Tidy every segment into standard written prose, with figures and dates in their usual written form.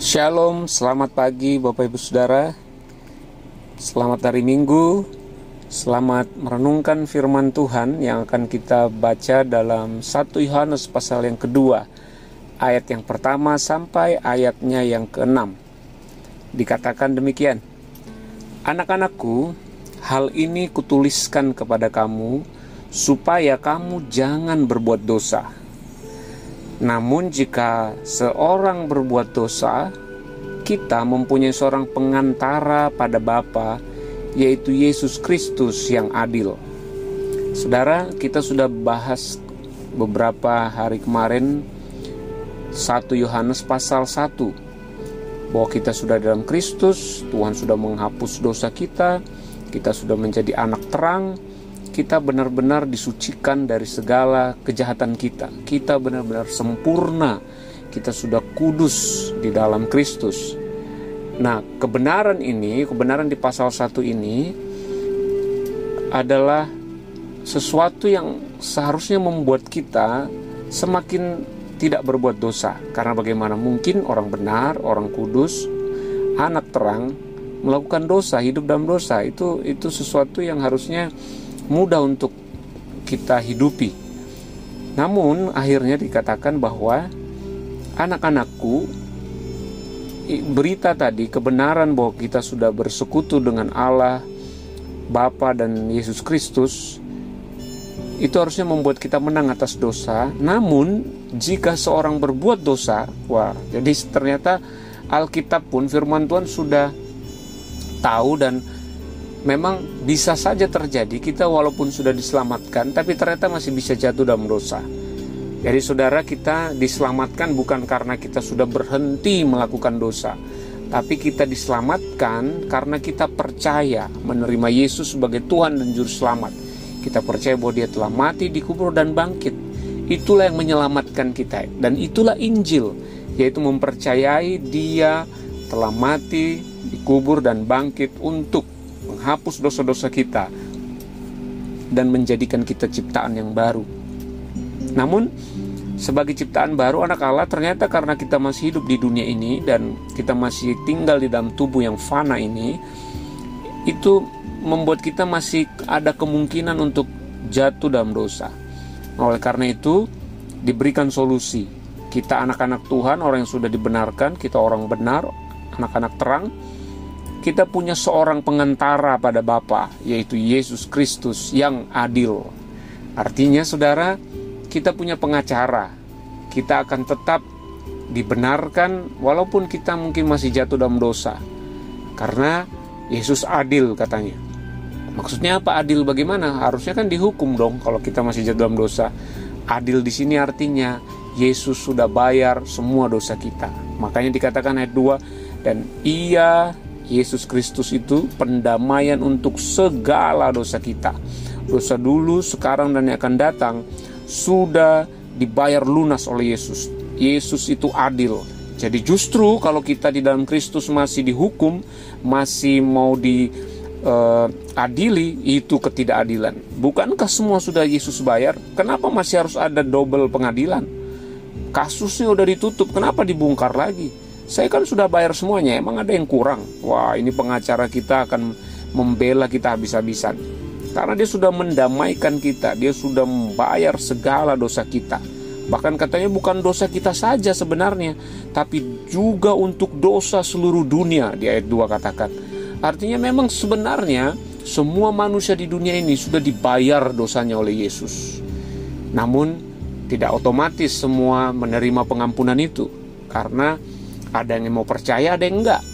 Shalom, selamat pagi Bapak Ibu Saudara. Selamat hari Minggu. Selamat merenungkan firman Tuhan yang akan kita baca dalam 1 Yohanes pasal yang kedua, ayat yang pertama sampai ayatnya yang ke-6. Dikatakan demikian: Anak-anakku, hal ini kutuliskan kepada kamu supaya kamu jangan berbuat dosa. Namun jika seorang berbuat dosa, kita mempunyai seorang pengantara pada Bapa, yaitu Yesus Kristus yang adil. Saudara, kita sudah bahas beberapa hari kemarin 1 Yohanes pasal 1, bahwa kita sudah dalam Kristus, Tuhan sudah menghapus dosa kita sudah menjadi anak terang, kita benar-benar disucikan dari segala kejahatan kita. Kita benar-benar sempurna. Kita sudah kudus di dalam Kristus. Nah, kebenaran di pasal 1 ini adalah sesuatu yang seharusnya membuat kita semakin tidak berbuat dosa. Karena bagaimana mungkin orang benar, orang kudus, anak terang melakukan dosa, hidup dalam dosa. Itu sesuatu yang harusnya mudah untuk kita hidupi. Namun akhirnya dikatakan bahwa anak-anakku, berita tadi, kebenaran bahwa kita sudah bersekutu dengan Allah Bapa dan Yesus Kristus, itu harusnya membuat kita menang atas dosa. Namun jika seorang berbuat dosa, jadi ternyata Alkitab pun, firman Tuhan sudah tahu, dan memang bisa saja terjadi kita walaupun sudah diselamatkan, tapi ternyata masih bisa jatuh dalam dosa. Jadi saudara, kita diselamatkan bukan karena kita sudah berhenti melakukan dosa, tapi kita diselamatkan karena kita percaya menerima Yesus sebagai Tuhan dan Juru Selamat. Kita percaya bahwa Dia telah mati, dikubur dan bangkit. Itulah yang menyelamatkan kita, dan itulah Injil, yaitu mempercayai Dia telah mati, dikubur dan bangkit untuk menghapus dosa-dosa kita dan menjadikan kita ciptaan yang baru. Namun sebagai ciptaan baru, anak Allah, ternyata karena kita masih hidup di dunia ini dan kita masih tinggal di dalam tubuh yang fana ini, itu membuat kita masih ada kemungkinan untuk jatuh dalam dosa. Oleh karena itu diberikan solusi. Kita anak-anak Tuhan, orang yang sudah dibenarkan, kita orang benar, anak-anak terang, kita punya seorang pengantara pada Bapa, yaitu Yesus Kristus yang adil. Artinya saudara, kita punya pengacara. Kita akan tetap dibenarkan walaupun kita mungkin masih jatuh dalam dosa, karena Yesus adil katanya. Maksudnya apa adil? Bagaimana? Harusnya kan dihukum dong kalau kita masih jatuh dalam dosa. Adil di sini artinya Yesus sudah bayar semua dosa kita. Makanya dikatakan ayat 2, dan Yesus Kristus itu pendamaian untuk segala dosa kita. Dosa dulu, sekarang, dan yang akan datang sudah dibayar lunas oleh Yesus. Yesus itu adil. Jadi justru kalau kita di dalam Kristus masih dihukum, masih mau diadili, itu ketidakadilan. Bukankah semua sudah Yesus bayar? Kenapa masih harus ada double pengadilan? Kasusnya udah ditutup, kenapa dibongkar lagi? Saya kan sudah bayar semuanya, emang ada yang kurang? Ini pengacara kita akan membela kita habis-habisan. Karena dia sudah mendamaikan kita, dia sudah membayar segala dosa kita. Bahkan katanya bukan dosa kita saja sebenarnya, tapi juga untuk dosa seluruh dunia, di ayat 2 katakan. Artinya memang sebenarnya semua manusia di dunia ini sudah dibayar dosanya oleh Yesus. Namun tidak otomatis semua menerima pengampunan itu, karena ada yang mau percaya, ada yang enggak.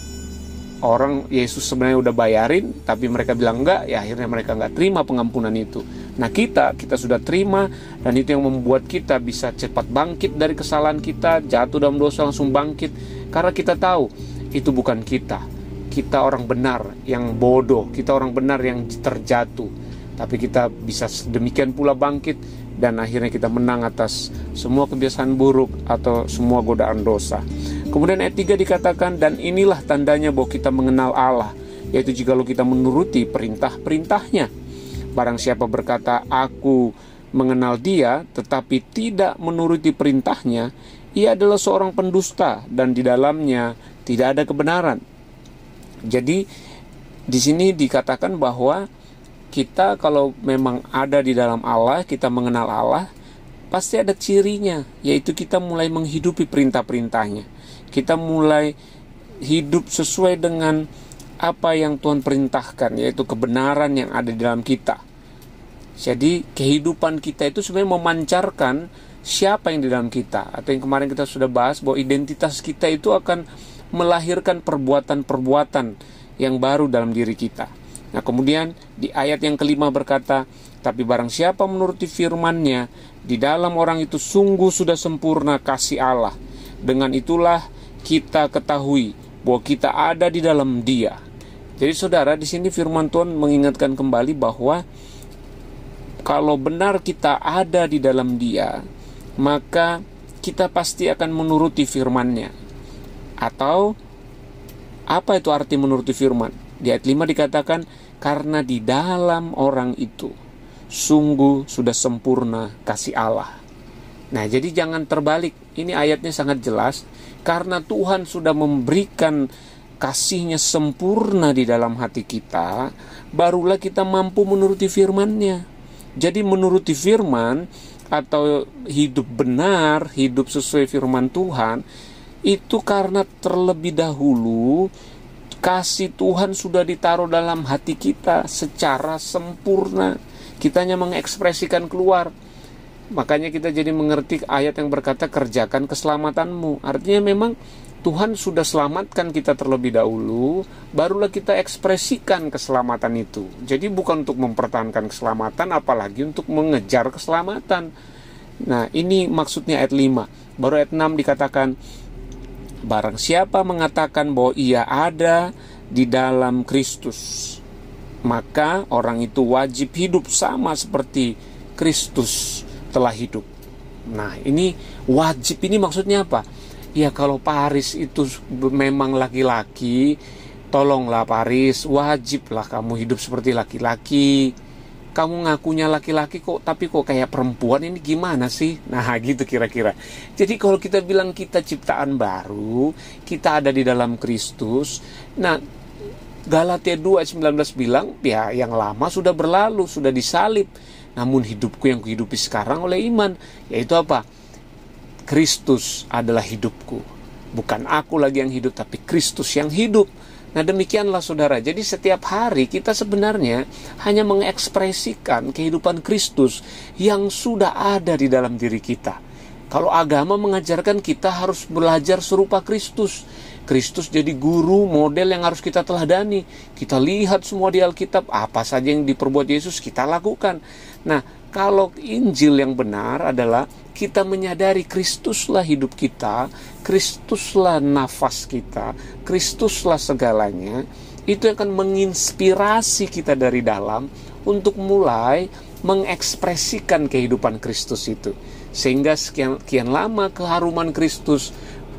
Orang Yesus sebenarnya udah bayarin, tapi mereka bilang enggak, ya akhirnya mereka enggak terima pengampunan itu. Nah kita sudah terima, dan itu yang membuat kita bisa cepat bangkit dari kesalahan kita, jatuh dalam dosa langsung bangkit. Karena kita tahu itu bukan kita. Kita orang benar yang bodoh, kita orang benar yang terjatuh, tapi kita bisa demikian pula bangkit, dan akhirnya kita menang atas semua kebiasaan buruk atau semua godaan dosa. Kemudian ayat 3 dikatakan, dan inilah tandanya bahwa kita mengenal Allah, yaitu jikalau kita menuruti perintah-perintahnya. Barang siapa berkata, aku mengenal Dia, tetapi tidak menuruti perintahnya, ia adalah seorang pendusta, dan di dalamnya tidak ada kebenaran. Jadi di sini dikatakan bahwa kita kalau memang ada di dalam Allah, kita mengenal Allah, pasti ada cirinya, yaitu kita mulai menghidupi perintah-perintahnya. Kita mulai hidup sesuai dengan apa yang Tuhan perintahkan, yaitu kebenaran yang ada di dalam kita. Jadi kehidupan kita itu sebenarnya memancarkan siapa yang di dalam kita. Atau yang kemarin kita sudah bahas bahwa identitas kita itu akan melahirkan perbuatan-perbuatan yang baru dalam diri kita. Nah kemudian di ayat yang kelima berkata, tapi barang siapa menuruti firman-Nya, di dalam orang itu sungguh sudah sempurna kasih Allah. Dengan itulah kita ketahui bahwa kita ada di dalam Dia. Jadi saudara, di sini firman Tuhan mengingatkan kembali bahwa kalau benar kita ada di dalam Dia, maka kita pasti akan menuruti firman-Nya. Atau apa itu arti menuruti firman? Di ayat 5 dikatakan, karena di dalam orang itu sungguh sudah sempurna kasih Allah. Nah jadi jangan terbalik. Ini ayatnya sangat jelas. Karena Tuhan sudah memberikan kasih-Nya sempurna di dalam hati kita, barulah kita mampu menuruti firman-Nya. Jadi menuruti firman atau hidup benar, hidup sesuai firman Tuhan, itu karena terlebih dahulu kasih Tuhan sudah ditaruh dalam hati kita secara sempurna. Kita hanya mengekspresikan keluar. Makanya kita jadi mengerti ayat yang berkata kerjakan keselamatanmu. Artinya memang Tuhan sudah selamatkan kita terlebih dahulu, barulah kita ekspresikan keselamatan itu. Jadi bukan untuk mempertahankan keselamatan, apalagi untuk mengejar keselamatan. Nah ini maksudnya ayat 5. Baru ayat 6 dikatakan, barang siapa mengatakan bahwa ia ada di dalam Kristus, maka orang itu wajib hidup sama seperti Kristus telah hidup. Nah ini wajib ini maksudnya apa? Ya kalau Paris itu memang laki-laki, tolonglah Paris, wajiblah kamu hidup seperti laki-laki. Kamu ngakunya laki-laki kok, tapi kok kayak perempuan, ini gimana sih? Nah gitu kira-kira. Jadi kalau kita bilang kita ciptaan baru, kita ada di dalam Kristus. Nah Galatia 2:19 bilang, ya yang lama sudah berlalu, sudah disalib. Namun hidupku yang kuhidupi sekarang oleh iman. Yaitu apa? Kristus adalah hidupku. Bukan aku lagi yang hidup, tapi Kristus yang hidup. Nah demikianlah saudara. Jadi setiap hari kita sebenarnya hanya mengekspresikan kehidupan Kristus yang sudah ada di dalam diri kita. Kalau agama mengajarkan kita harus belajar serupa Kristus. Kristus jadi guru, model yang harus kita teladani. Kita lihat semua di Alkitab, apa saja yang diperbuat Yesus kita lakukan. Nah kalau Injil yang benar adalah kita menyadari Kristuslah hidup kita, Kristuslah nafas kita, Kristuslah segalanya. Itu akan menginspirasi kita dari dalam untuk mulai mengekspresikan kehidupan Kristus itu. Sehingga sekian lama keharuman Kristus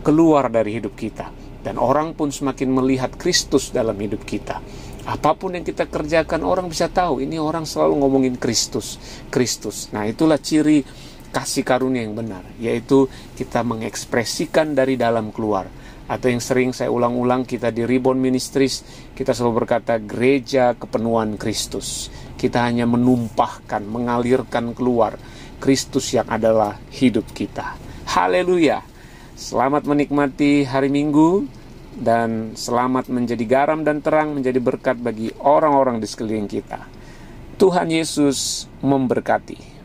keluar dari hidup kita. Dan orang pun semakin melihat Kristus dalam hidup kita. Apapun yang kita kerjakan, orang bisa tahu ini orang selalu ngomongin Kristus, Kristus. Nah itulah ciri kasih karunia yang benar, yaitu kita mengekspresikan dari dalam keluar. Atau yang sering saya ulang-ulang, kita di Reborn Ministries, kita selalu berkata gereja kepenuhan Kristus. Kita hanya menumpahkan, mengalirkan keluar Kristus yang adalah hidup kita. Haleluya. Selamat menikmati hari Minggu, dan selamat menjadi garam dan terang, menjadi berkat bagi orang-orang di sekeliling kita. Tuhan Yesus memberkati.